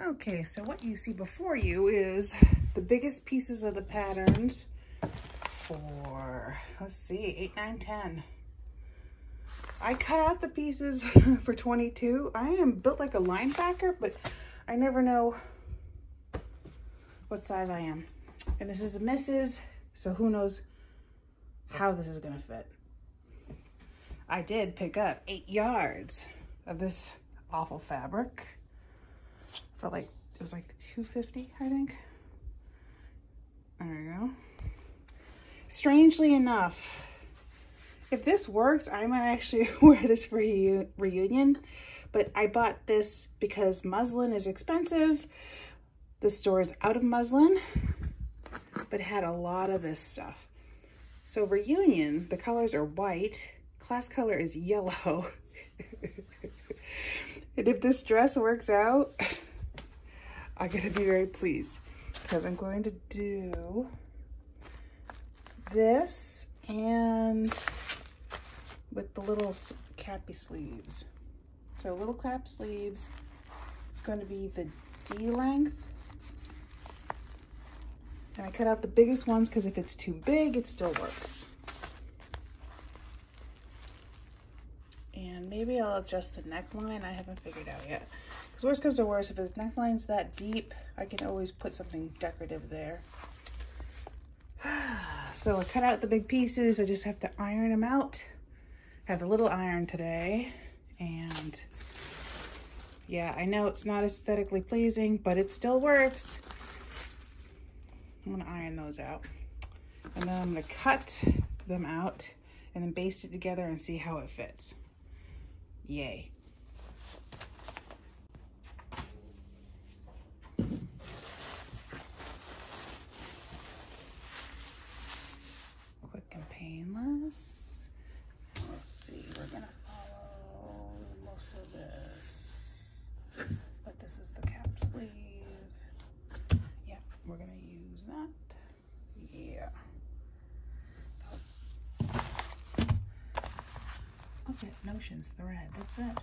Okay, so what you see before you is the biggest pieces of the patterns for, let's see, 8, 9, 10. I cut out the pieces for 22. I am built like a linebacker, but I never know what size I am. And this is a missus, so who knows how this is gonna fit. I did pick up 8 yards of this awful fabric for like, it was like $2.50, I think. There you go. Strangely enough, if this works, I might actually wear this for a reunion, but I bought this because muslin is expensive. The store is out of muslin, but it had a lot of this stuff. So reunion, the colors are white, class color is yellow. And if this dress works out, I'm gonna be very pleased because I'm going to do this and with the little cappy sleeves. So little cap sleeves, it's going to be the D length. And I cut out the biggest ones because if it's too big, it still works. And maybe I'll adjust the neckline. I haven't figured out yet. Because worst comes to worst, if his neckline's that deep, I can always put something decorative there. So I cut out the big pieces. I just have to iron them out. I have a little iron today. And yeah, I know it's not aesthetically pleasing, but it still works. I'm gonna iron those out. And then I'm gonna cut them out and then baste it together and see how it fits. Yay. Quick and painless. Let's see, we're gonna follow most of this. But this is the cap sleeve. Yeah, we're gonna use that. Yeah. Okay, Notions thread, that's it.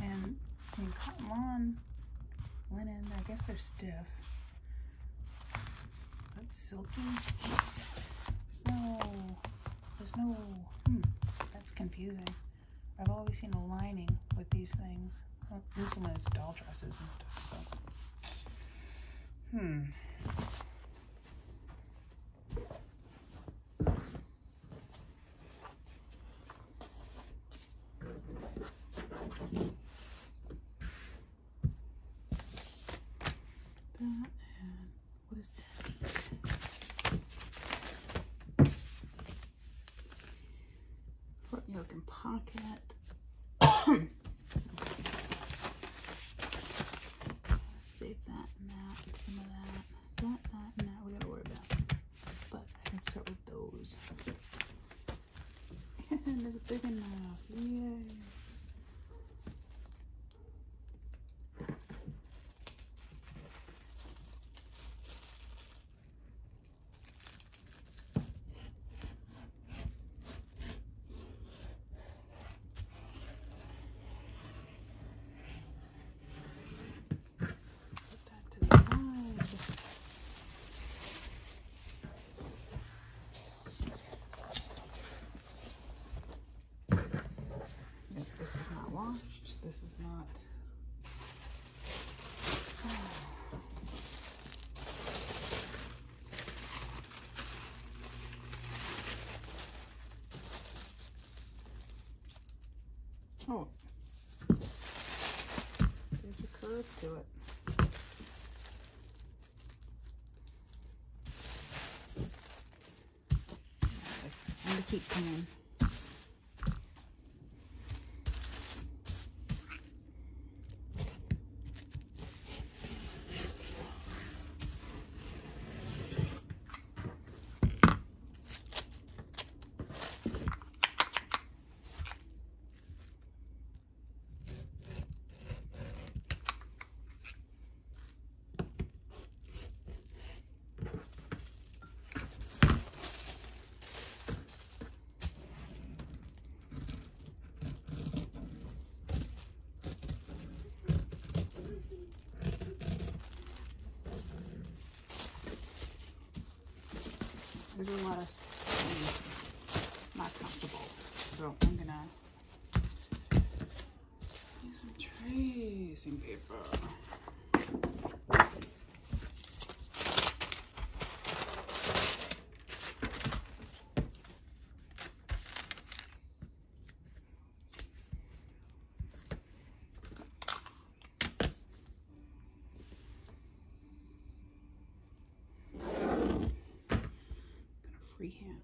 And I mean, cotton lawn, linen, I guess they're stiff. That's silky. There's no, that's confusing. I've always seen a lining with these things. Well, at least when it's doll dresses and stuff, so. That and what is that? Front yoke and pocket. Save that and that, some of that, that and that we gotta worry about. But I can start with those. And there's a big enough. Yay. This is not. Oh, there's a curve to it. I'm gonna keep coming. There's a lot of not comfortable. So I'm gonna use some tracing paper. Freehand.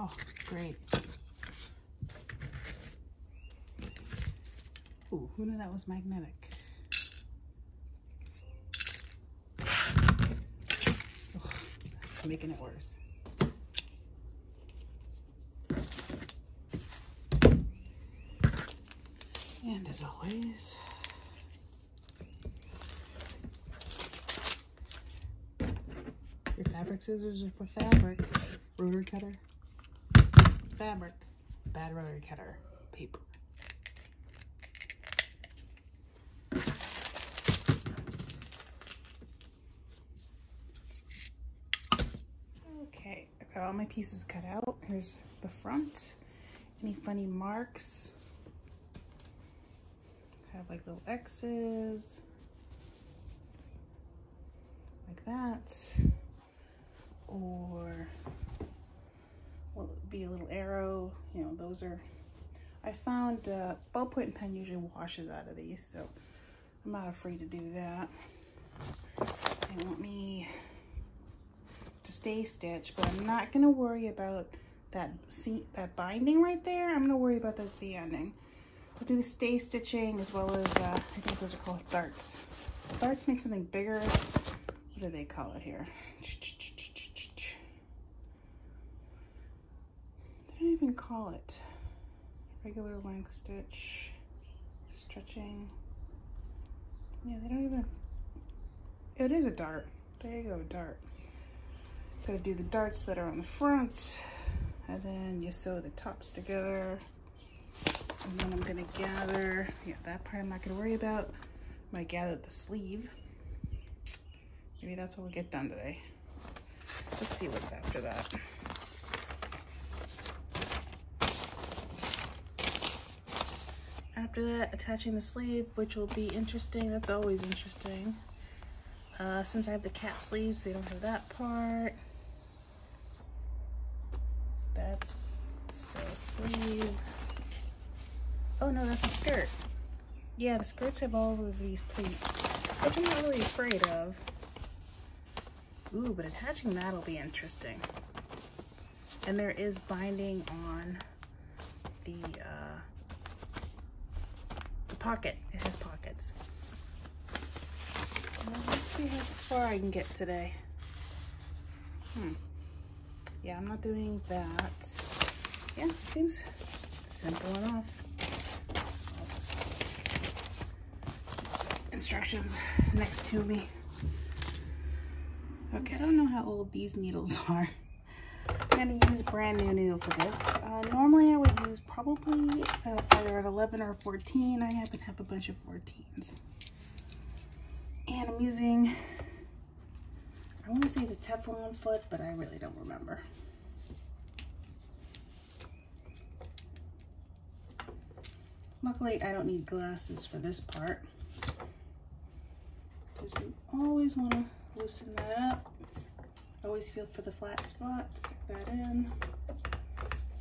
Oh, great. Ooh, who knew that was magnetic? Oh, making it worse. And as always, your fabric scissors are for fabric. Rotary cutter, fabric, bad rotary cutter, paper. Okay, I've got all my pieces cut out. Here's the front. Any funny marks? Have like little X's, like that, or will it be a little arrow? You know, those are, I found ballpoint pen usually washes out of these, so I'm not afraid to do that. They want me to stay stitch, but I'm not gonna worry about that that binding right there. I'm gonna worry about that at the ending. I'll do the stay stitching as well as, I think those are called darts. Darts make something bigger. What do they call it here? They don't even call it. Regular length stitch, stretching. Yeah, they don't even, it is a dart. There you go, dart. Gotta do the darts that are on the front, and then you sew the tops together. And then I'm gonna gather, yeah, that part I'm not gonna worry about. I might gather the sleeve. Maybe that's what we'll get done today. Let's see what's after that. After that, attaching the sleeve, which will be interesting. That's always interesting. Since I have the cap sleeves, they don't have that part. That's still a sleeve. Oh no, that's a skirt. Yeah, the skirts have all of these pleats, which I'm not really afraid of. Ooh, but attaching that'll be interesting. And there is binding on the pocket. It has pockets. Well, let's see how far I can get today. Yeah, I'm not doing that. Yeah, seems simple enough. I'll just instructions next to me. Okay, I don't know how old these needles are. I'm gonna use a brand new needle for this. Normally I would use probably either an 11 or a 14. I happen to have a bunch of 14s. And I'm using, I want to say the Teflon foot, but I really don't remember. Luckily, I don't need glasses for this part, because you always want to loosen that up. Always feel for the flat spot, stick that in.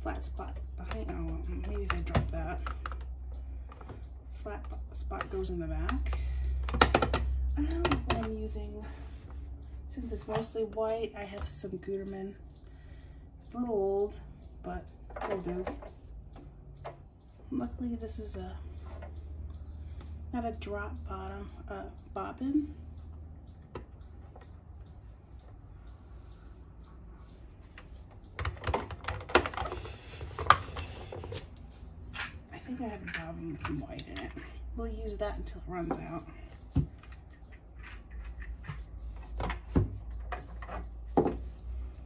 Flat spot behind, oh, maybe if I drop that. Flat spot goes in the back. I don't know what I'm using. Since it's mostly white, I have some Gutermann It's a little old, but it'll do. Luckily, this is not a drop bottom, bobbin. I think I have a bobbin with some white in it. We'll use that until it runs out.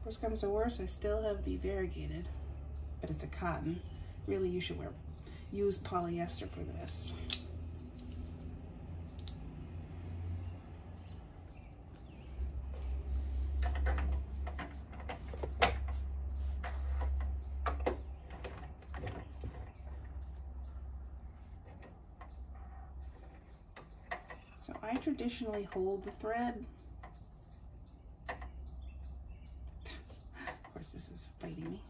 Worst comes to worst, I still have the variegated, but it's a cotton. Really, you should use polyester for this. So I traditionally hold the thread. Of course, this is fighting me.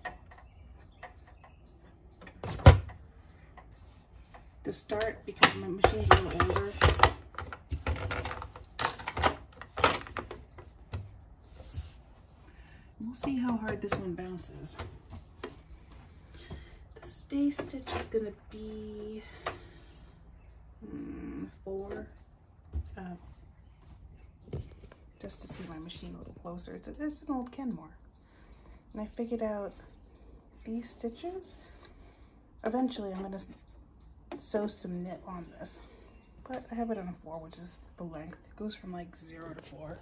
To start, because my machine's a little older, we'll see how hard this one bounces. The stay stitch is gonna be 4. Just to see my machine a little closer. It's an old Kenmore. And I figured out these stitches, eventually I'm gonna sew some knit on this. But I have it on a 4, which is the length. It goes from like 0 to 4.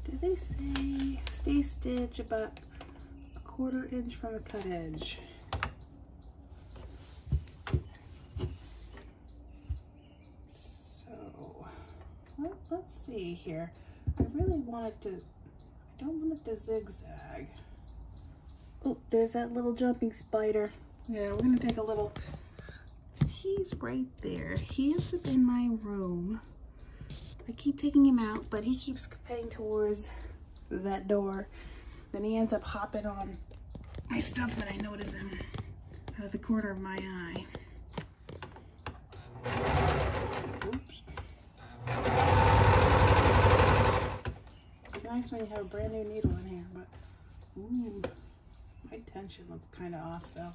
Did they say stay stitch about 1/4 inch from the cut edge? Let's see here. I really wanted to, I don't want it to zigzag. Oh, there's that little jumping spider. Yeah, we're gonna take a little, he's right there. He ends up in my room. I keep taking him out, but he keeps heading towards that door. Then he ends up hopping on my stuff that I notice him out of the corner of my eye. Oops. Nice when you have a brand new needle in here, but ooh, my tension looks kind of off though.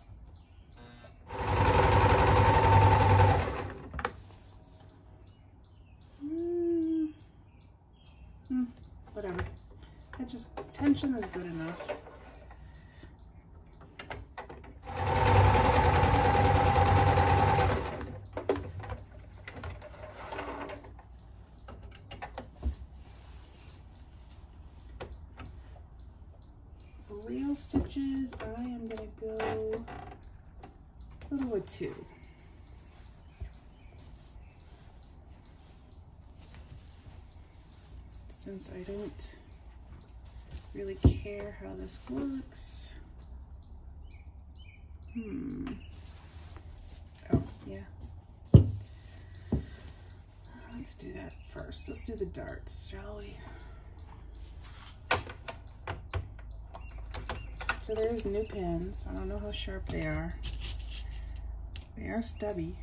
Whatever. Tension is good enough. Real stitches, I am gonna go a little with 2. Since I don't really care how this works. Oh, yeah. Let's do that first. Let's do the darts, shall we? So there's new pins. I don't know how sharp they are. They are stubby.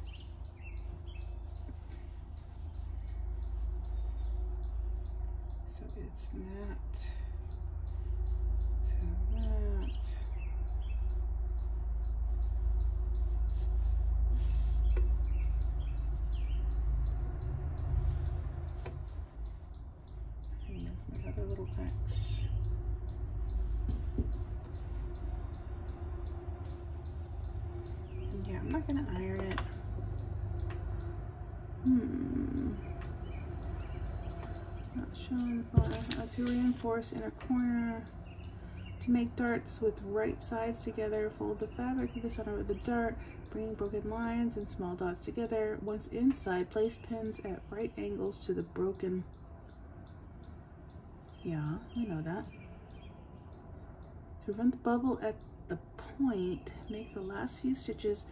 So it's that to that. And there's my other little X. Yeah, I'm not gonna iron it. Not shown to reinforce inner corner. To make darts with right sides together, fold the fabric to the center of the dart, bring broken lines and small dots together. Once inside, place pins at right angles to the broken. Yeah, we know that. To prevent the bubble at the point, make the last few stitches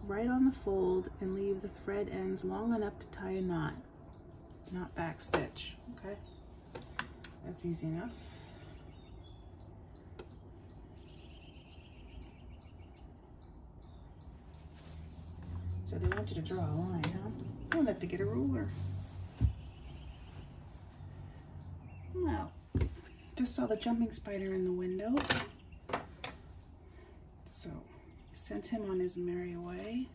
right on the fold and leave the thread ends long enough to tie a knot, not back stitch. Okay, that's easy enough. So they want you to draw a line, huh? You don't have to get a ruler. No, just just saw the jumping spider in the window. So sent him on his merry way.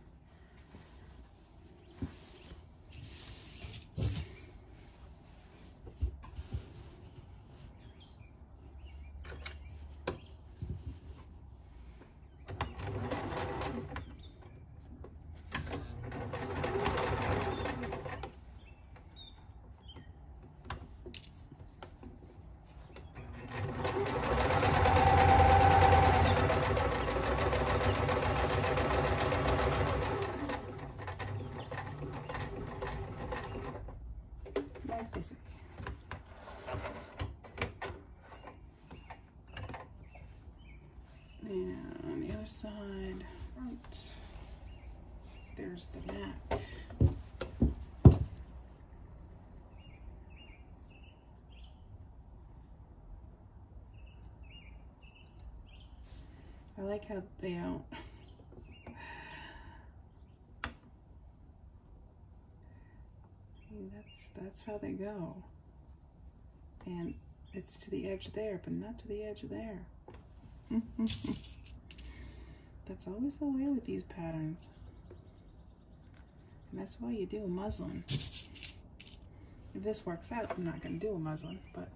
Busy. And on the other side, front, there's the mat. I like how they don't that's how they go. And it's to the edge there, but not to the edge there. That's always the way with these patterns. And that's why you do a muslin. If this works out, I'm not going to do a muslin, but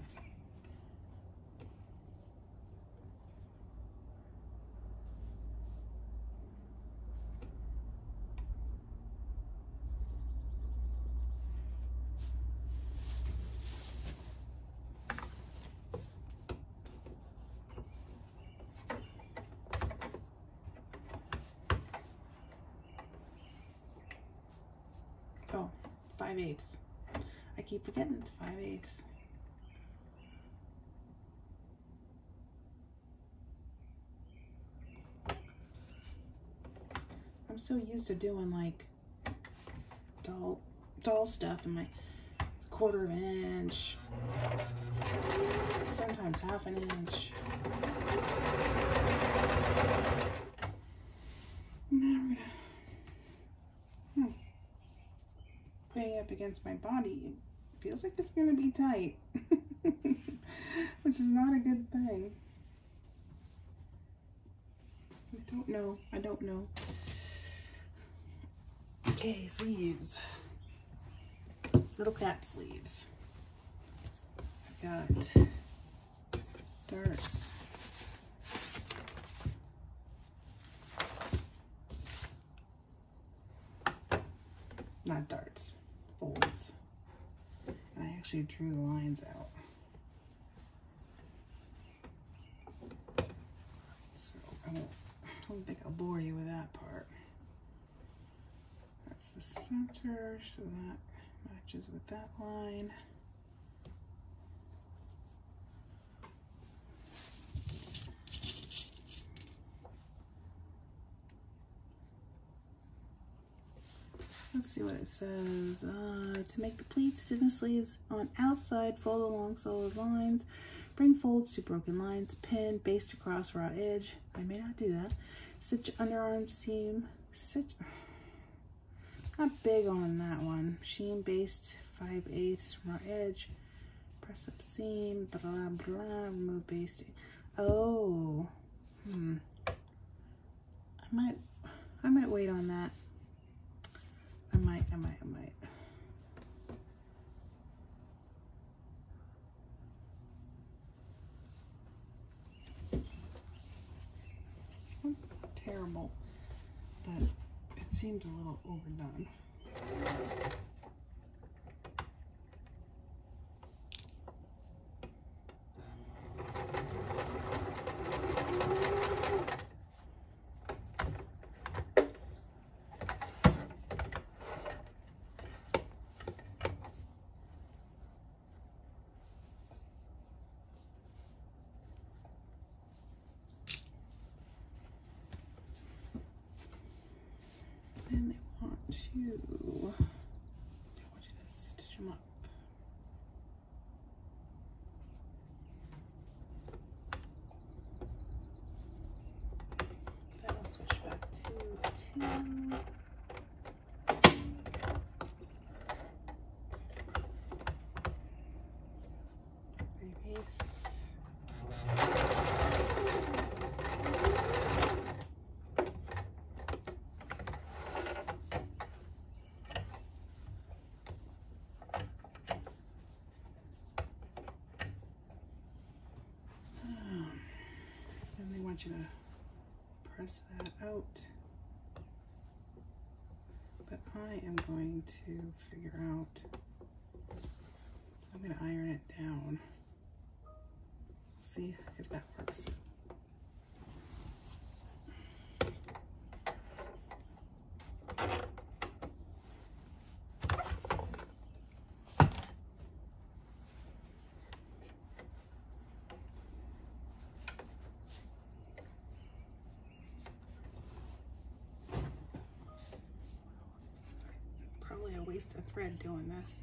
oh, 5/8. I keep forgetting it's 5/8. I'm so used to doing like doll stuff in my 1/4 inch, sometimes 1/2 inch. Now we're gonna putting it up against my body. It feels like it's gonna be tight, which is not a good thing. I don't know. Okay, sleeves. Little cat sleeves. I've got darts. Not darts, folds. And I actually drew the lines out. So I don't think I'll bore you with that part. That's the center, so that matches with that line. Let's see what it says. To make the pleats in the sleeves on outside, fold along solid lines, bring folds to broken lines, pin, baste across raw edge. I may not do that. Stitch underarm seam, stitch. Not big on that one. Sheen, baste, 5/8 raw edge, press up seam, blah blah, remove basting. Oh, I might wait on that. I might. Terrible, but it seems a little overdone. Then they want to want you to press that out. But I am going to figure out, I'm going to iron it down. See if that works. Probably a waste of thread doing this.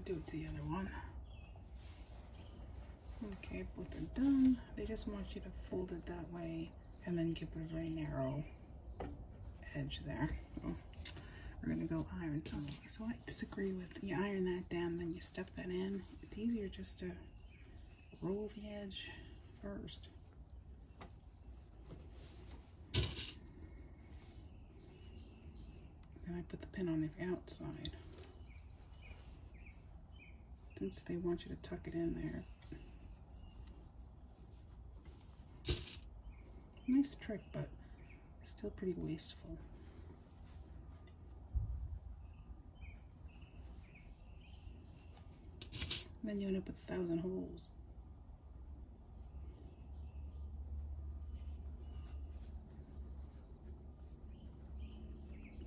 Do it to the other one. Okay, both are done. They just want you to fold it that way and then give it a very narrow edge there. So we're gonna go iron some. So I disagree with, you iron that down, then you stuff that in. It's easier just to roll the edge first. Then I put the pin on the outside. Since they want you to tuck it in there. Nice trick, but still pretty wasteful. And then you end up with 1,000 holes.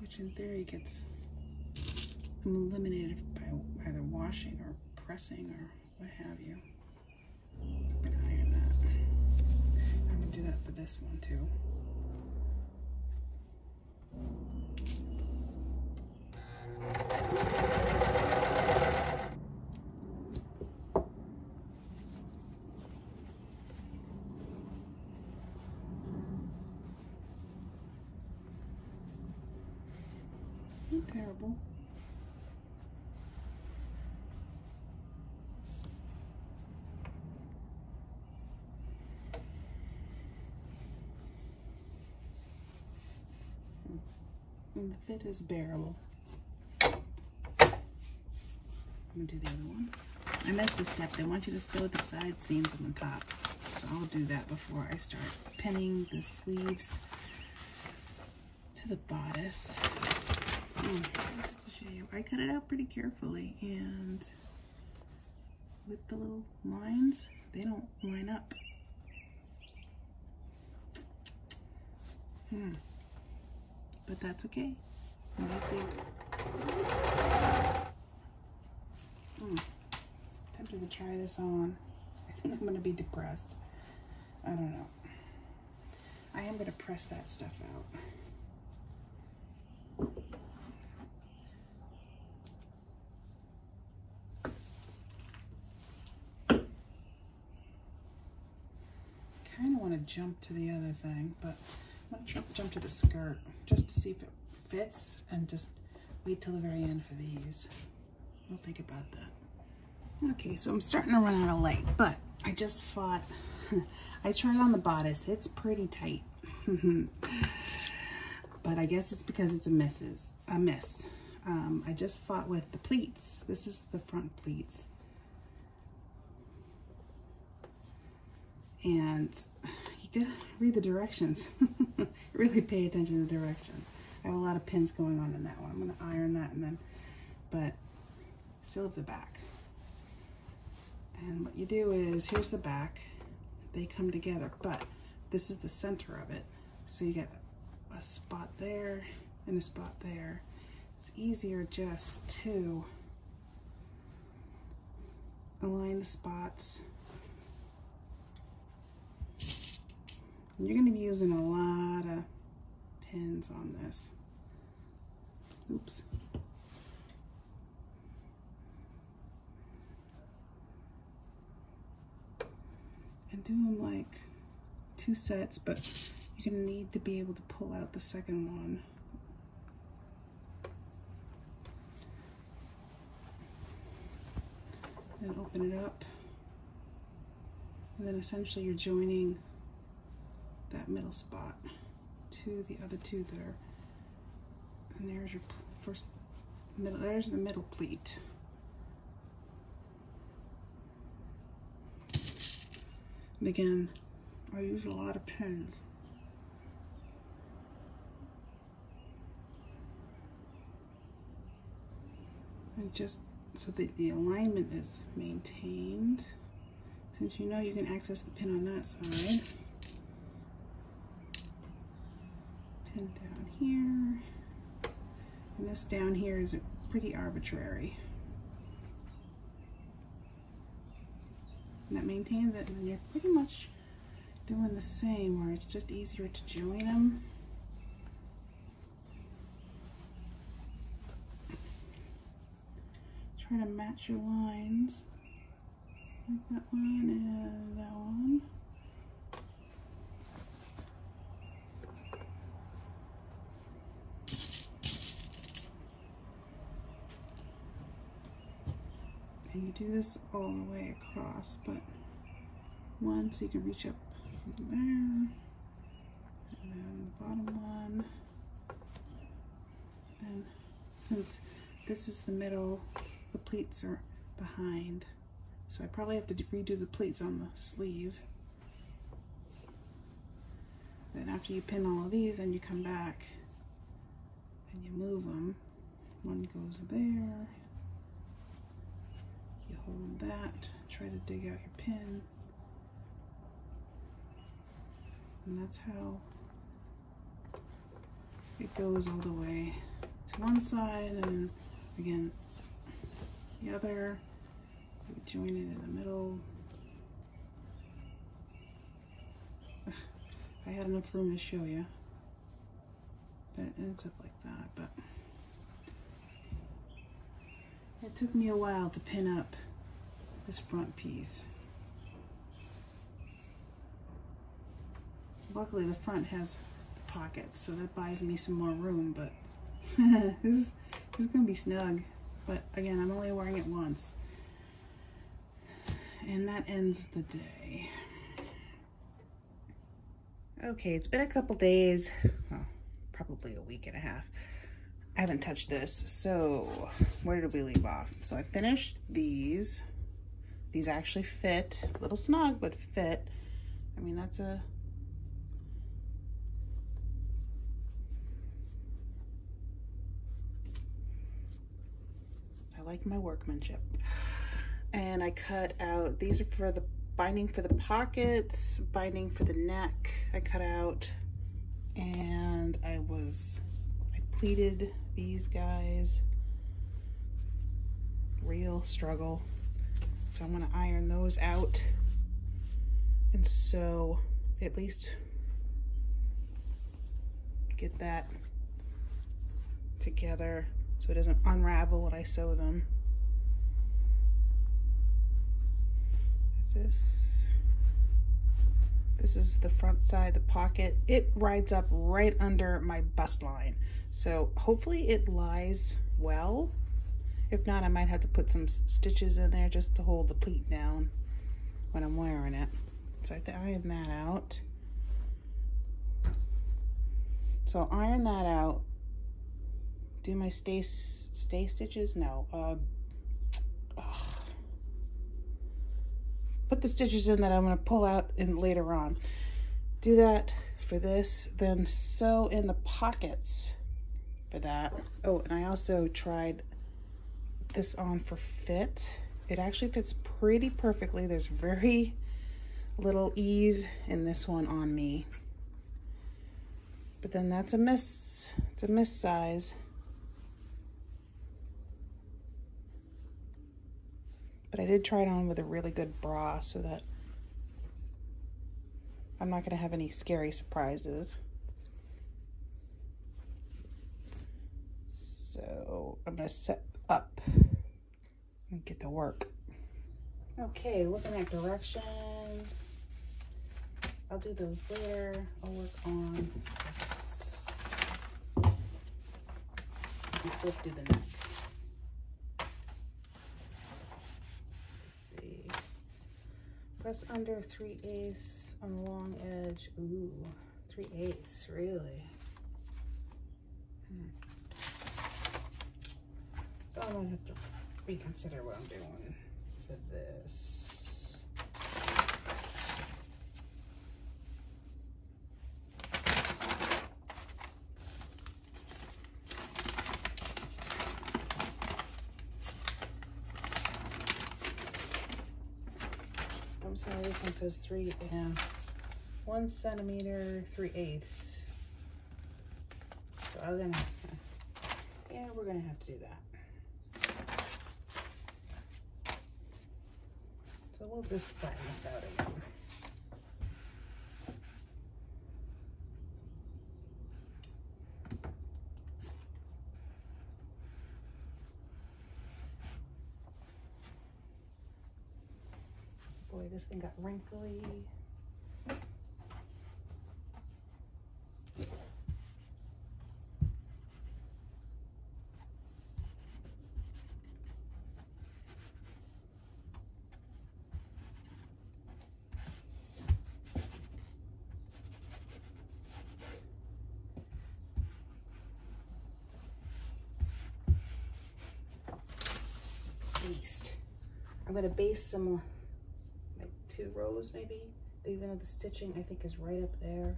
Which in theory gets eliminated by either washing or pressing or what have you. So I'm gonna iron that. I'm gonna do that for this one too. Not terrible. And the fit is bearable. I'm gonna do the other one. I missed a step. They want you to sew the side seams on the top. So I'll do that before I start pinning the sleeves to the bodice. Just to show you, I cut it out pretty carefully, and with the little lines, they don't line up. But that's okay. Tempted to try this on. I think I'm going to be depressed. I don't know. I am going to press that stuff out. Kind of want to jump to the other thing, but I'm going to jump to the skirt just to see if it fits, and just wait till the very end for these. We'll think about that. Okay, so I'm starting to run out of light, but I just thought, I tried on the bodice. It's pretty tight. But I guess it's because it's a miss. I just fought with the pleats. This is the front pleats. And you gotta read the directions. Really pay attention to the directions. I have a lot of pins going on in that one. I'm gonna iron that and then, but still have the back. And what you do is, here's the back. They come together, but this is the center of it. So you get a spot there and a spot there. It's easier just to align the spots. And you're going to be using a lot of pins on this. Oops. And do them like 2 sets, but you're gonna need to be able to pull out the second one. Then open it up. And then essentially you're joining that middle spot to the other 2 there. And there's your first middle, there's the middle pleat. And again, I use a lot of pins. And just so that the alignment is maintained. Since you know you can access the pin on that side. Pin down here. And this down here is pretty arbitrary. And that maintains it, and then you're pretty much doing the same, where it's just easier to join them. Try to match your lines. Like that one and that one. And you do this all the way across, but one so you can reach up there, and then the bottom one. And since this is the middle, the pleats are behind, so I probably have to redo the pleats on the sleeve. Then after you pin all of these, and you come back and you move them. One goes there. You hold that, try to dig out your pin, and that's how it goes all the way to one side, and again the other. You join it in the middle. I had enough room to show you, but it ends up like that. But it took me a while to pin up this front piece. Luckily the front has pockets, so that buys me some more room, but this is gonna be snug. But again, I'm only wearing it once. And that ends the day. Okay, it's been a couple days, well, probably a week and a half. I haven't touched this, so where did we leave off? So I finished these. These actually fit, a little snug, but fit. I mean, that's a... I like my workmanship. And I cut out, these are for the binding for the pockets, binding for the neck, I cut out. And I pleated these guys. Real struggle. So I'm gonna iron those out. And so at least get that together so it doesn't unravel when I sew them. This is the front side, the pocket. It rides up right under my bust line. So hopefully it lies well. If not, I might have to put some stitches in there just to hold the pleat down when I'm wearing it. So I have to iron that out. So I'll iron that out. Do my stay stitches? No. Put the stitches in that I'm going to pull out in later on. Do that for this, then sew in the pockets for that. Oh, and I also tried this on for fit. It actually fits pretty perfectly. There's very little ease in this one on me. But then that's a miss. It's a miss size. But I did try it on with a really good bra so that I'm not going to have any scary surprises. So I'm gonna set up and get to work. Okay, looking at directions. I'll do those later. I'll work on this. I still have to do the neck. Let's see. Press under 3/8 on the long edge. Ooh, 3/8, really? So I'm gonna have to reconsider what I'm doing for this. I'm sorry, this one says 1 centimeter, 3/8. So I'm gonna, yeah, we're gonna have to do that. So we'll just flatten this out again. Boy, this thing got wrinkly. I'm going to base some, like 2 rows maybe, even though the stitching I think is right up there.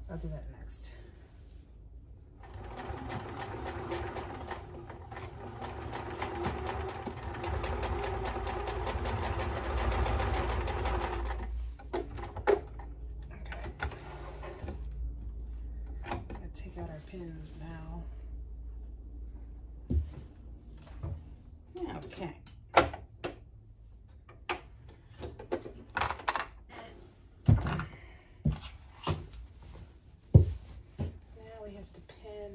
I'll do that next. Okay. I'm going to take out our pins now. Okay. Now we have to pin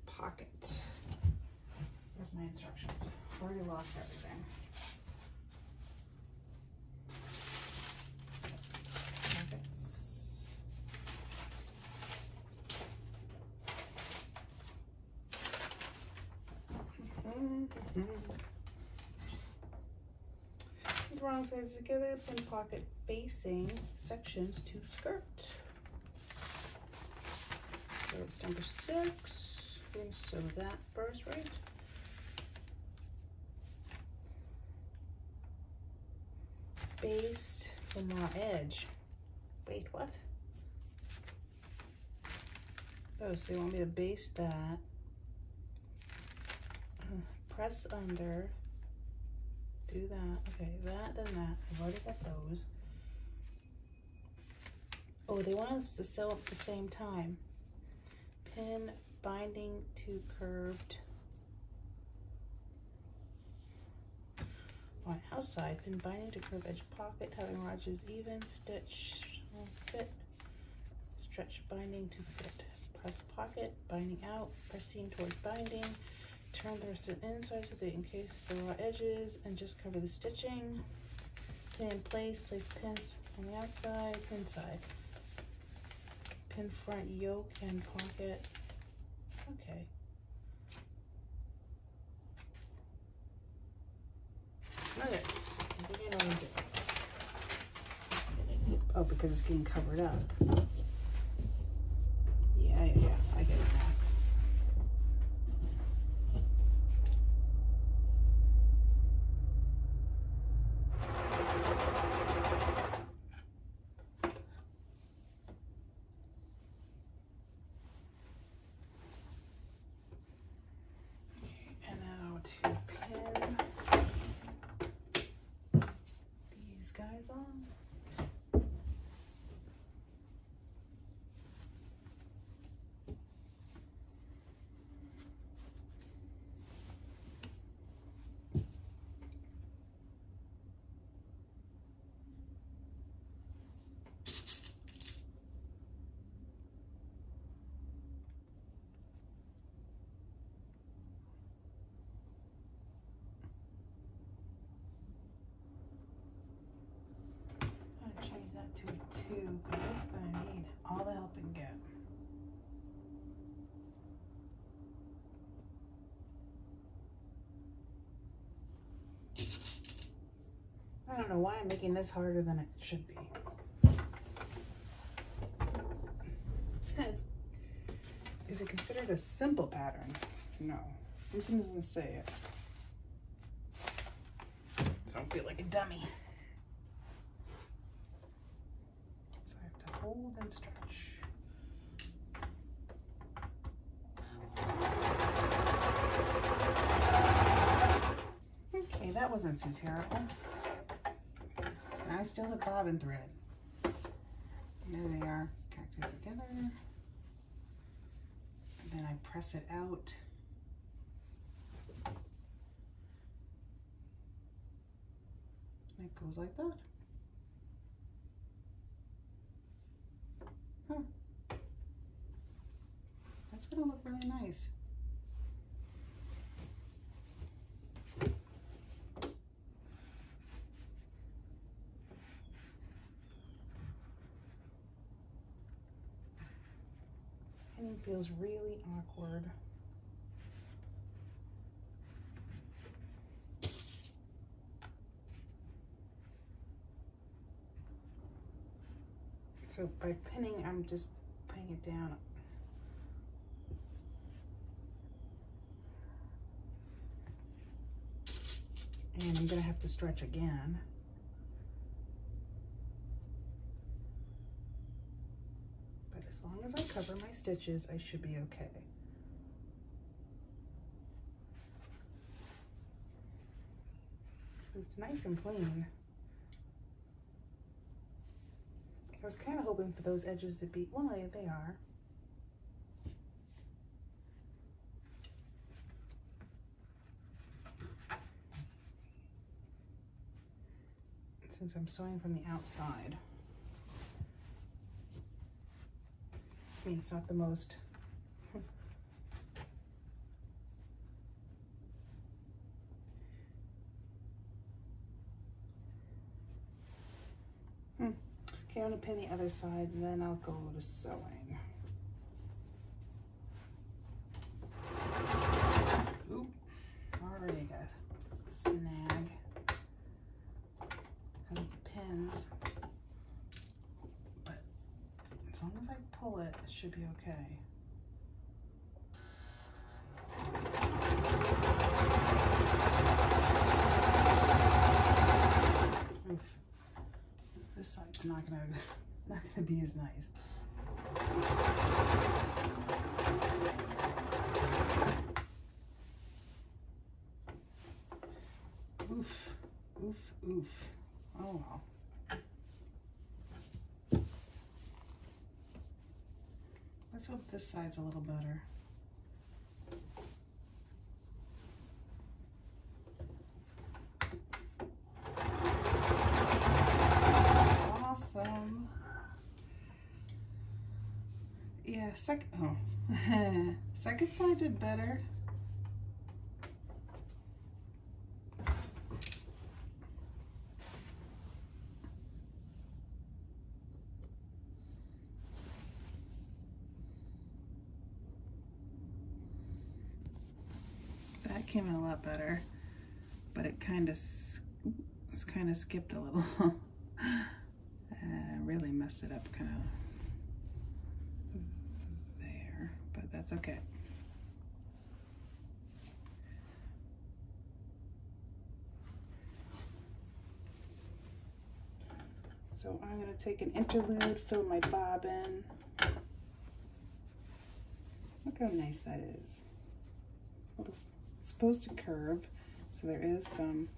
pocket. Here's my instructions. Already lost everything. The wrong sides together, pin pocket facing sections to skirt. So it's number 6. We're going to sew that first, right? Based from raw edge. Wait, what? Oh, so you want me to baste that. Press under. Do that. Okay, that, then that. I've already got those. Oh, they want us to sew at the same time. Pin binding to curved. On outside, pin binding to curved edge pocket, having raw edges even, stitch fit, stretch binding to fit. Press pocket, binding out, press seam towards binding. Turn the rest of the inside so they encase the raw edges and just cover the stitching. Pin in place, place pins on the outside, pin side. Pin front yoke and pocket. Okay. Okay, I think I know what I'm doing. Oh, because it's getting covered up. Yeah, I get it now. all the help we can get. I don't know why I'm making this harder than it should be. Is it considered a simple pattern? No. This one doesn't say it. So I don't feel like a dummy. So I have to hold and stretch. Okay, that wasn't so terrible. And I still have bobbin thread. There they are, connected together. And then I press it out. And it goes like that. Huh. That's gonna look really nice. And it feels really awkward. So by pinning, I'm just putting it down. And I'm gonna have to stretch again. But as long as I cover my stitches, I should be okay. It's nice and clean. I was kind of hoping for those edges to be, well, they are. Since I'm sewing from the outside. I mean, it's not the most Okay, I'm gonna pin the other side and then I'll go to sewing. Oop, already got a snag. I need the pins, but as long as I pull it, it should be okay. Oof. This side's not gonna be as nice. Oof, oof, oof. Oh well. Let's hope this side's a little better. Awesome. Yeah, second side did better. That came in a lot better, but it kind of skipped a little. Really messed it up kind of there, but that's okay. So I'm going to take an interlude, fill my bobbin. Look how nice that is. It's supposed to curve, so there is some,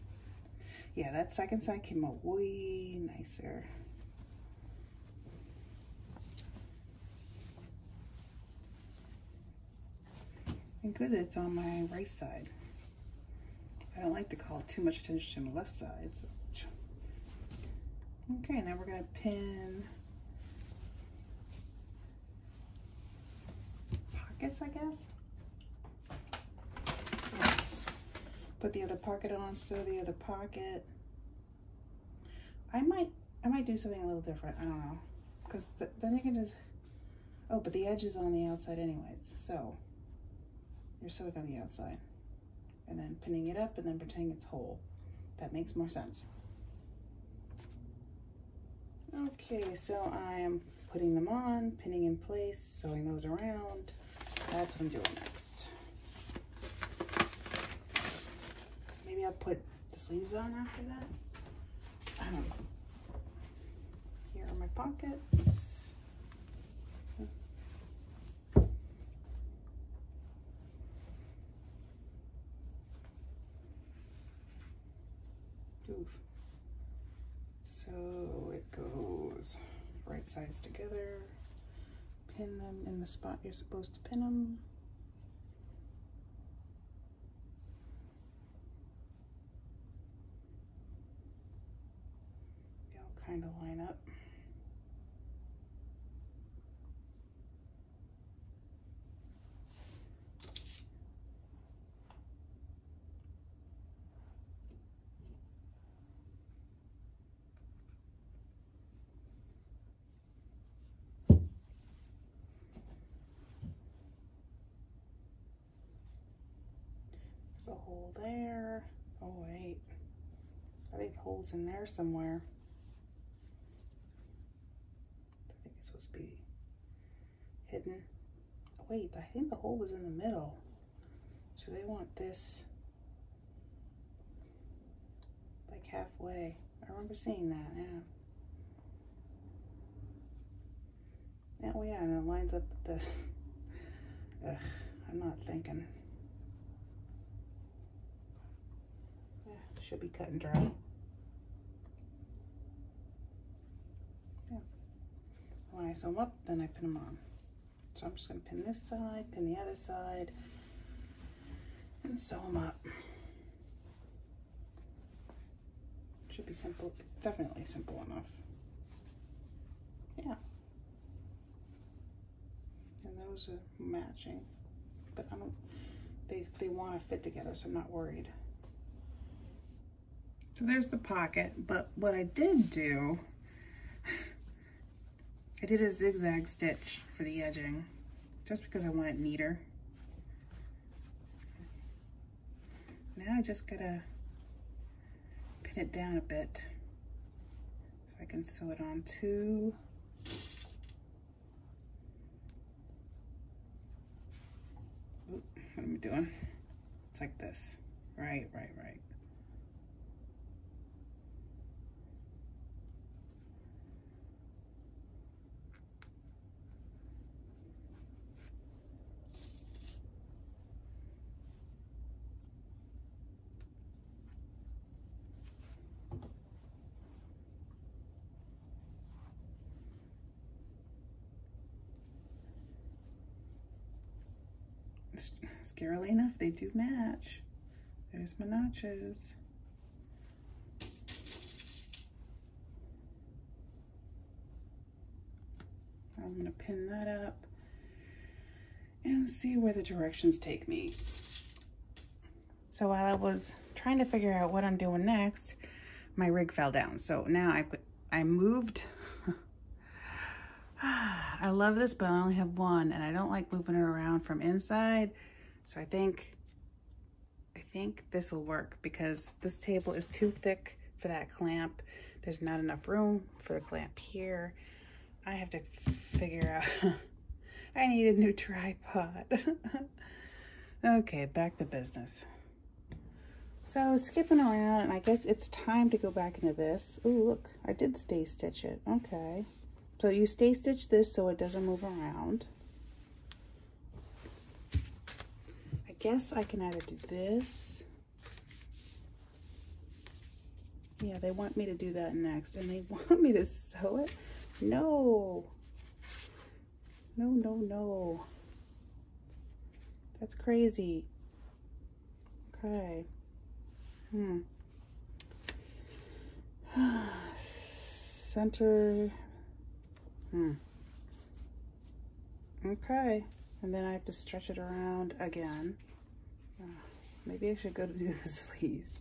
yeah, that second side came out way nicer. And good that it's on my right side. I don't like to call too much attention to my left side. So. Okay, now we're gonna pin pockets, I guess. Yes. Put the other pocket on, sew the other pocket. I might do something a little different. I don't know, because then you can just Oh, but the edge is on the outside anyways, so you're sewing on the outside and then pinning it up and then pretending it's whole. That makes more sense. Okay, so I am putting them on, pinning in place, sewing those around. That's what I'm doing next. Maybe I'll put the sleeves on after that. I don't know. Here are my pockets. Oof. So it goes right sides together, pin them in the spot you're supposed to pin them. They'll kind of line up. There's a hole there. Oh wait, I think the hole's in there somewhere. I think it's supposed to be hidden. Oh, wait, I think the hole was in the middle. So they want this like halfway. I remember seeing that, yeah. Yeah, oh yeah, and it lines up with this. Ugh, I'm not thinking. Should be cut and dry. Yeah. When I sew them up, then I pin them on. So I'm just going to pin this side, pin the other side, and sew them up. Should be simple, definitely simple enough. Yeah. And those are matching, but I don't. They want to fit together, so I'm not worried. So there's the pocket, but what I did do, I did a zigzag stitch for the edging, just because I want it neater. Now I just gotta pin it down a bit so I can sew it on too. Oop, what am I doing? It's like this. Right. Scarily enough, they do match. There's my notches. I'm gonna pin that up and see where the directions take me. So while I was trying to figure out what I'm doing next, my rig fell down. So now I moved. I love this, but I only have one, and I don't like moving it around from inside. So I think this will work because this table is too thick for that clamp. There's not enough room for the clamp here. I have to figure out, I need a new tripod. Okay, back to business. So I was skipping around, and I guess it's time to go back into this. Ooh, look, I did stay stitch it. Okay. So you stay stitch this so it doesn't move around. I guess I can either do this. Yeah, they want me to do that next, and they want me to sew it. No. No. That's crazy. Okay. Center. Okay. And then I have to stretch it around again. Maybe I should go to do the sleeves.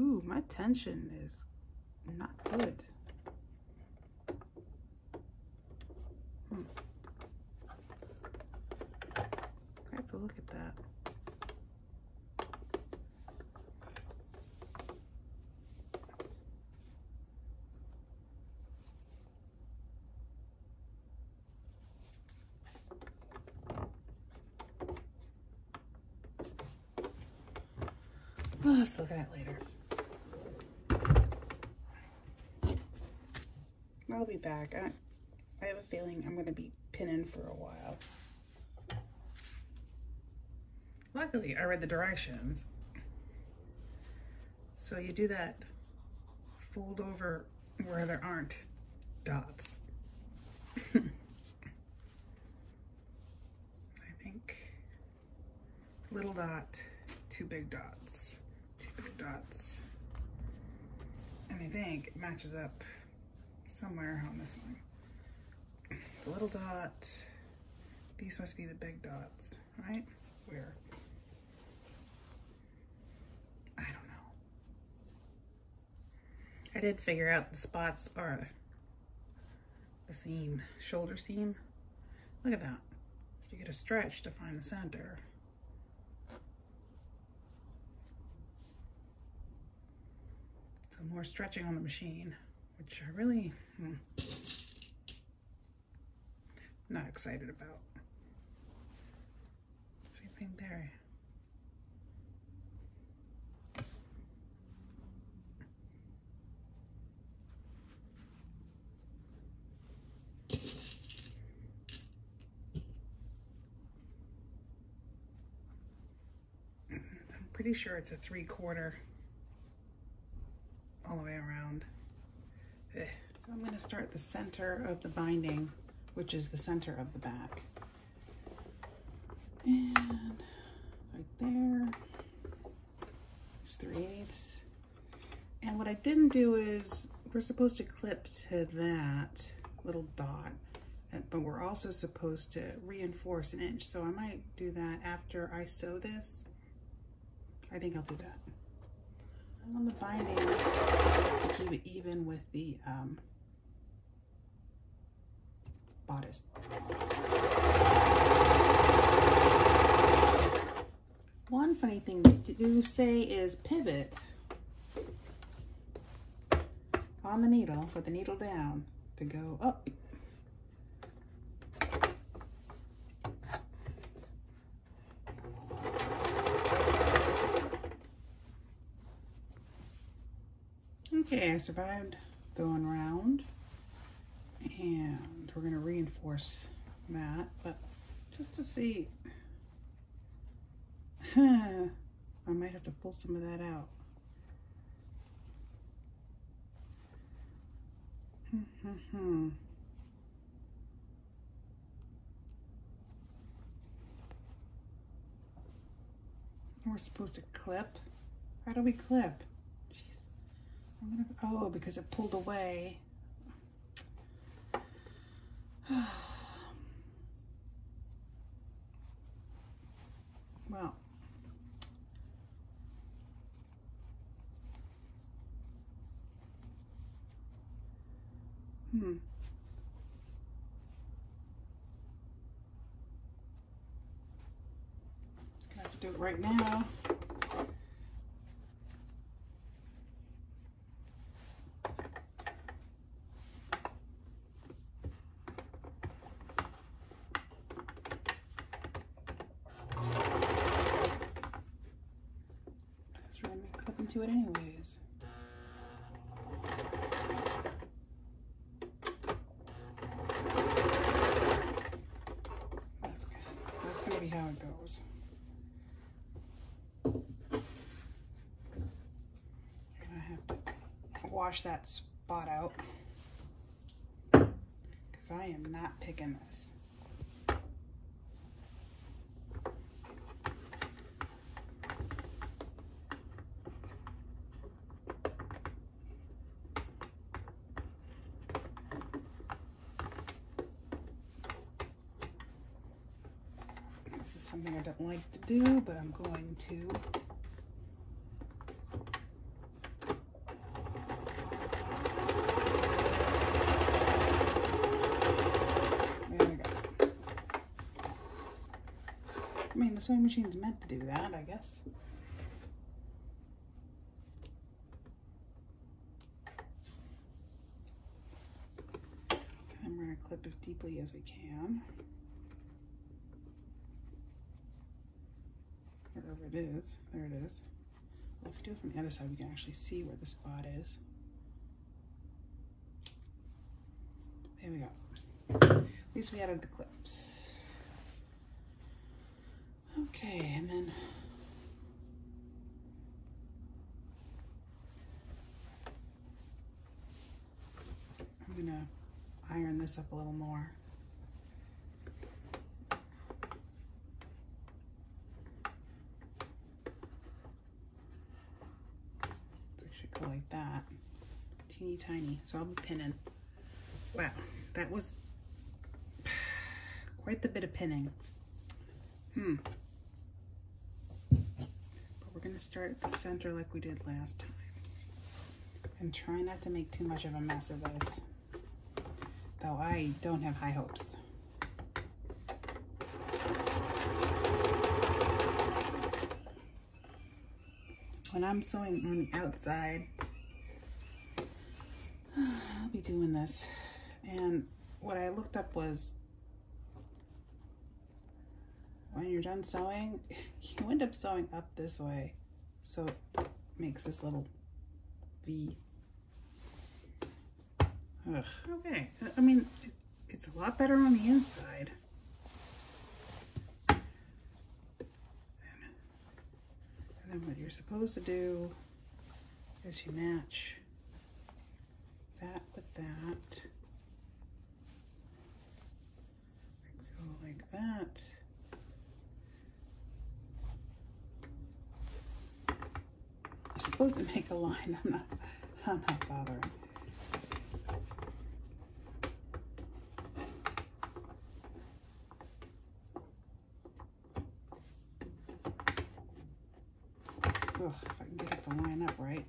Ooh, my tension is not good. I have to look at that. We'll have to look at that later. I'll be back. I have a feeling I'm going to be pinning for a while. Luckily, I read the directions. So you do that fold over where there aren't dots. I think little dot, two big dots, two big dots. And I think it matches up somewhere on this one. The little dot, these must be the big dots, right? Where? I don't know. I did figure out the spots are the seam, shoulder seam. Look at that. So you get a stretch to find the center. So more stretching on the machine, which I really not excited about. Same thing there. I'm pretty sure it's a 3/4 all the way around. So I'm going to start the center of the binding, which is the center of the back. And right there, it's 3/8. And what I didn't do is, we're supposed to clip to that little dot, but we're also supposed to reinforce 1 inch. So I might do that after I sew this. I think I'll do that. And on the binding, to keep it even with the bodice. One funny thing to do say is pivot on the needle, put the needle down to go up. Okay, I survived going around, and we're going to reinforce that, but just to see, I might have to pull some of that out. We're supposed to clip. How do we clip? Oh, because it pulled away. Well, I have to do it right now. To it anyways. That's good. That's going to be how it goes. And I have to wash that spot out because I am not picking this. Something I don't like to do, but I'm going to. the sewing machine's meant to do that, I guess. Okay, I'm going to clip as deeply as we can. Wherever it is, there it is. Well, if you do it from the other side, we can actually see where the spot is. There we go. At least we added the clips. Okay, and then I'm gonna iron this up a little more. It should go like that, teeny tiny. So I'll be pinning. Wow, that was quite the bit of pinning. But we're gonna start at the center like we did last time. And try not to make too much of a mess of this. Though I don't have high hopes. When I'm sewing on the outside, I'll be doing this. And what I looked up was, when you're done sewing, you end up sewing up this way. So it makes this little V. Ugh. Okay, I mean, it's a lot better on the inside. And then what you're supposed to do is you match that with that. Go like that. You're supposed to make a line. I'm not bothering. Ugh, if I can get it to line up right.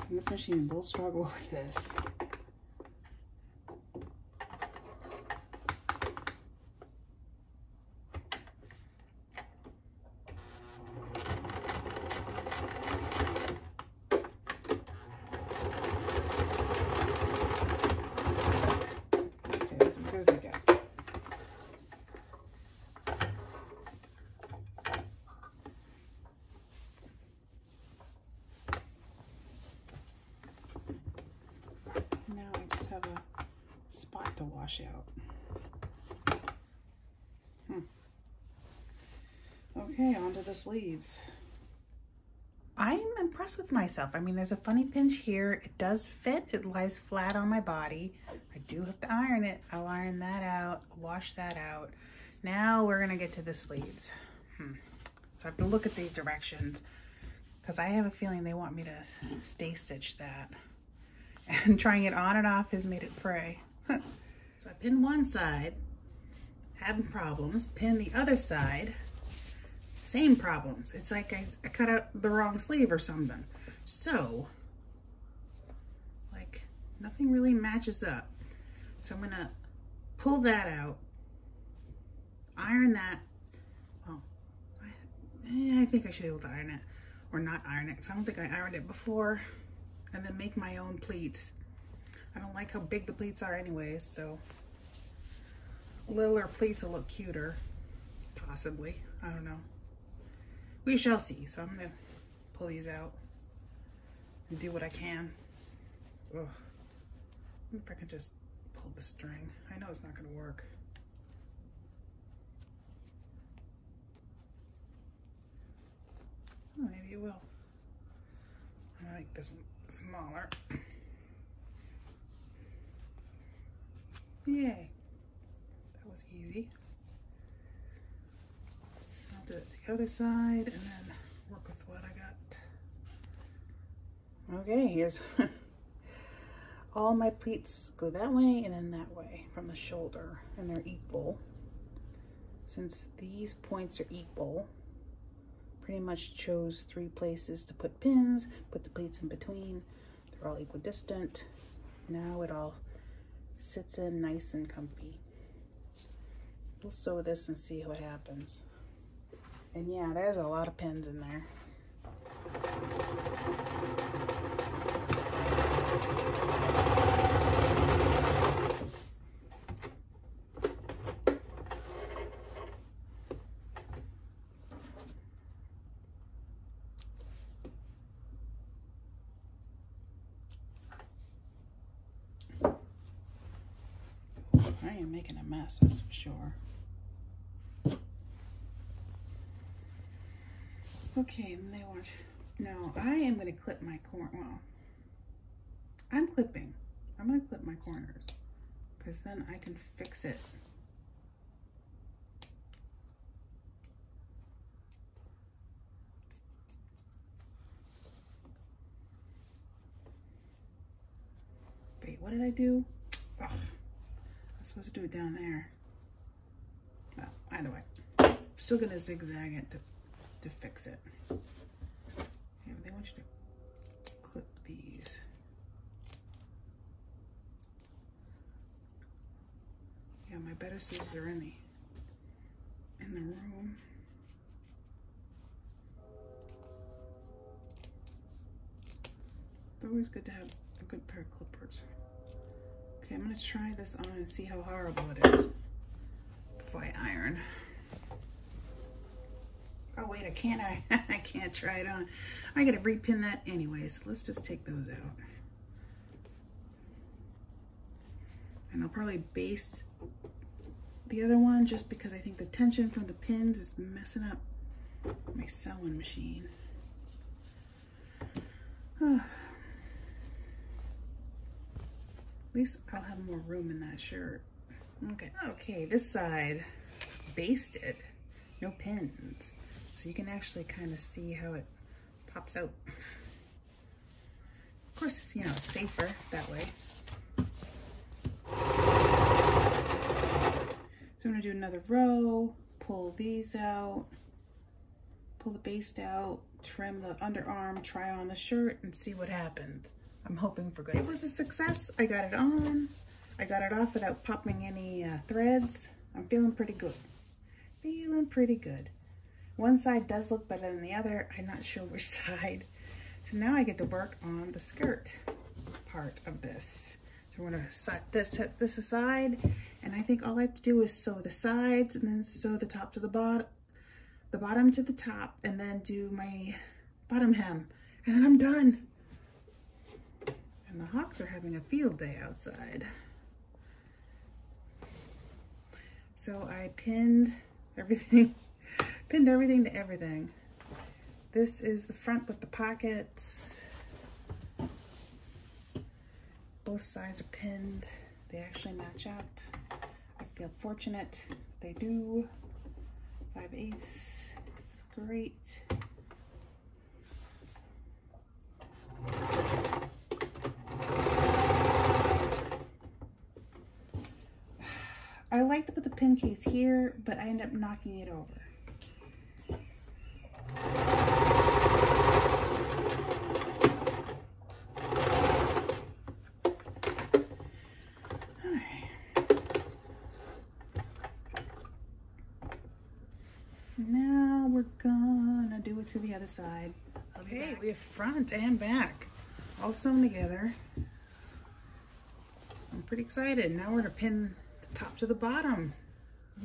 And this machine will struggle with this. Okay, this is as good as it gets. Now I just have a spot to wash out. Okay, onto the sleeves. I'm impressed with myself. I mean, there's a funny pinch here. It does fit. It lies flat on my body. I do have to iron it. I'll iron that out, wash that out. Now we're gonna get to the sleeves. So I have to look at these directions because I have a feeling they want me to stay stitch that. And trying it on and off has made it fray. So I pinned one side, having problems. Pin the other side, same problems. It's like I cut out the wrong sleeve or something. So, like, nothing really matches up. So I'm gonna pull that out, iron that. Oh, I think I should be able to iron it, or not iron it, because I don't think I ironed it before. And then make my own pleats. I don't like how big the pleats are anyways, so littler pleats will look cuter, possibly. I don't know. We shall see. So I'm gonna pull these out and do what I can. Ugh. Maybe if I can just pull the string. I know it's not gonna work. Oh, maybe it will. I like this one smaller. Yay. That was easy. I'll do it to the other side and then work with what I got. Okay, here's all my pleats go that way and then that way from the shoulder, and they're equal. Since these points are equal, pretty much chose 3 places to put pins, put the pleats in between. They're all equidistant. Now it all sits in nice and comfy. We'll sew this and see what happens. And yeah, there's a lot of pins in there. I am making a mess, that's for sure. Okay, and they want. Now I am going to clip my corner. Well, I'm going to clip my corners because then I can fix it. Wait, what did I do? Oh, I was supposed to do it down there. Well, either way, I'm still going to zigzag it to fix it. Yeah, they want you to clip these. Yeah, my better scissors are in the room. It's always good to have a good pair of clippers. Okay, I'm gonna try this on and see how horrible it is before I iron. Oh wait, I can't try it on. I gotta repin that anyways. Let's just take those out. And I'll probably baste the other one just because I think the tension from the pins is messing up my sewing machine. At least I'll have more room in that shirt. Okay, this side basted, no pins. So you can actually kind of see how it pops out. Of course, you know, it's safer that way. So I'm gonna do another row, pull these out, pull the baste out, trim the underarm, try on the shirt, and see what happens. I'm hoping for good. It was a success. I got it on. I got it off without popping any threads. I'm feeling pretty good. Feeling pretty good. One side does look better than the other. I'm not sure which side. So now I get to work on the skirt part of this. So we're gonna set this aside, and I think all I have to do is sew the sides and then sew the top to the bottom to the top, and then do my bottom hem, and then I'm done. And the hawks are having a field day outside. So I pinned everything to everything. This is the front with the pockets. Both sides are pinned. They actually match up. I feel fortunate they do. 5/8. It's great. I like to put the pin case here, but I end up knocking it over. Now we're gonna do it to the other side. Okay, we have front and back all sewn together. I'm pretty excited. Now we're gonna pin the top to the bottom.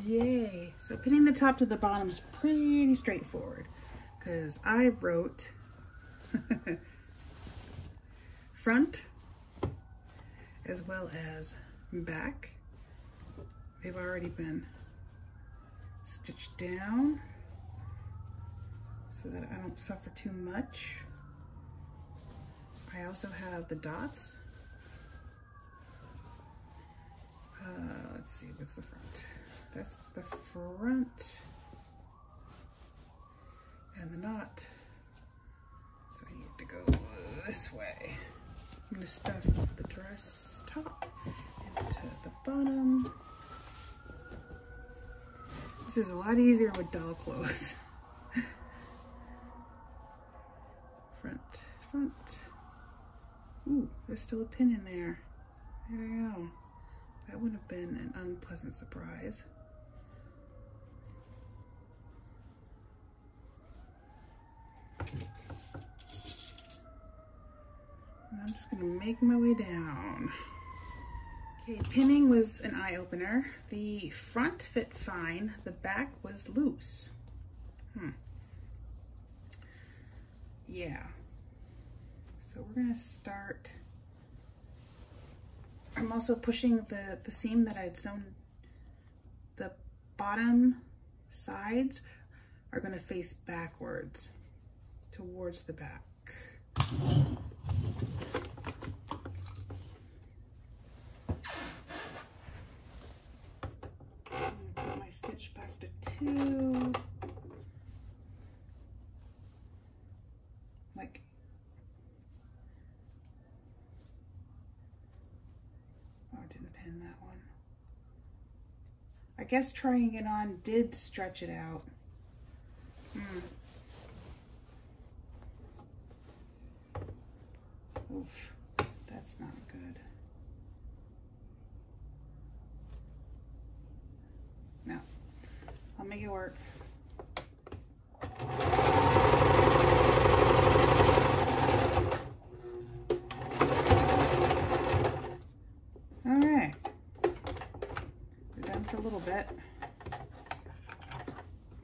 Yay. So pinning the top to the bottom is pretty straightforward because I wrote front as well as back. They've already been stitched down so that I don't suffer too much. I also have the dots. Let's see, what's the front? That's the front. And the knot. So I need to go this way. I'm gonna stuff the dress top into the bottom. This is a lot easier with doll clothes. Front. Ooh, there's still a pin in there. There we go. That would have been an unpleasant surprise. I'm just gonna make my way down. Okay, pinning was an eye-opener. The front fit fine, the back was loose. Yeah. So we're gonna start. I'm also pushing the seam that I'd sewn. The bottom sides are gonna face backwards towards the back. Put my stitch back to 2. Like, oh, I didn't pin that one. I guess trying it on did stretch it out. Oof, that's not good. No, I'll make it work. All right, we're done for a little bit.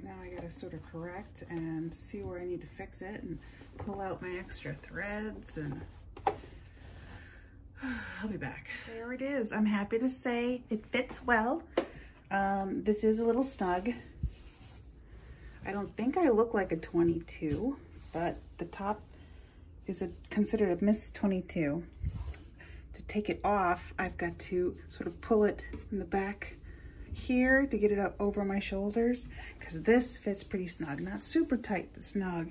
Now I gotta sort of correct and see where I need to fix it and pull out my extra threads, and I'll be back. There it is. I'm happy to say it fits well. This is a little snug. I don't think I look like a 22, but the top is considered a Miss 22. To take it off, I've got to sort of pull it in the back here to get it up over my shoulders, because this fits pretty snug. Not super tight, but snug.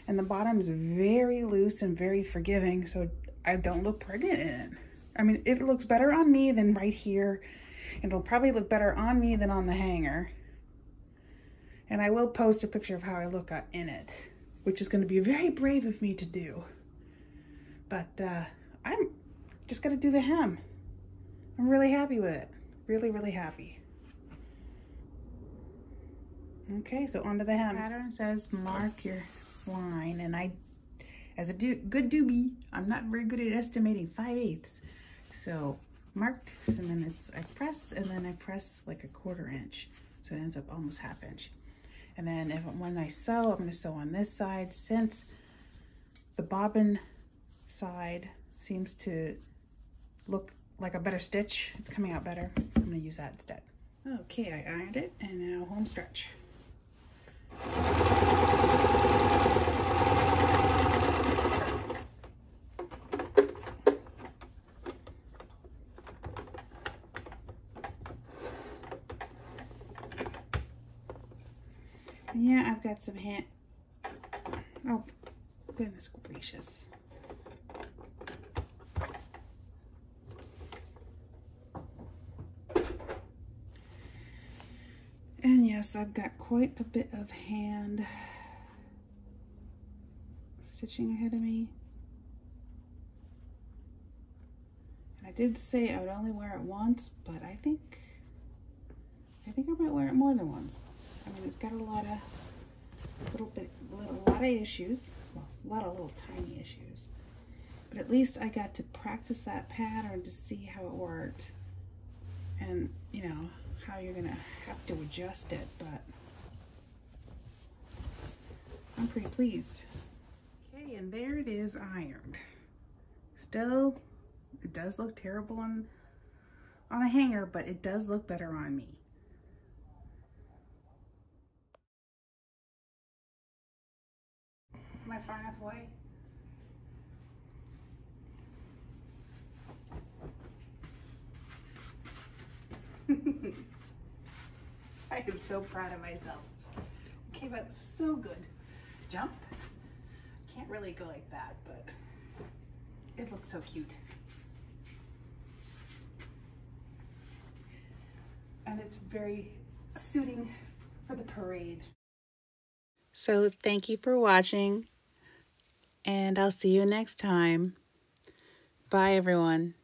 And the bottom is very loose and very forgiving, so I don't look pregnant in it. I mean, it looks better on me than right here. It'll probably look better on me than on the hanger. And I will post a picture of how I look in it, which is going to be very brave of me to do. But I'm just going to do the hem. I'm really happy with it. Really, really happy. Okay, so onto the hem. The pattern says mark your line, and I, as a good doobie, I'm not very good at estimating 5/8. So marked, and then I press, and then I press like a 1/4 inch. So it ends up almost 1/2 inch. And then when I sew, I'm gonna sew on this side. Since the bobbin side seems to look like a better stitch, it's coming out better, I'm gonna use that instead. Okay, I ironed it, and now home stretch. Yeah, I've got some oh, goodness gracious. And yes, I've got quite a bit of hand stitching ahead of me. And I did say I would only wear it once, but I think I might wear it more than once. I mean, it's got a lot of issues. Well, a lot of little tiny issues. But at least I got to practice that pattern to see how it worked. And, you know, how you're gonna have to adjust it, but I'm pretty pleased. Okay, and there it is ironed. Still, it does look terrible on a hanger, but it does look better on me. Am I far enough away? I am so proud of myself. It came out so good. Jump. Can't really go like that, but it looks so cute. And it's very suiting for the parade. So thank you for watching, and I'll see you next time. Bye, everyone.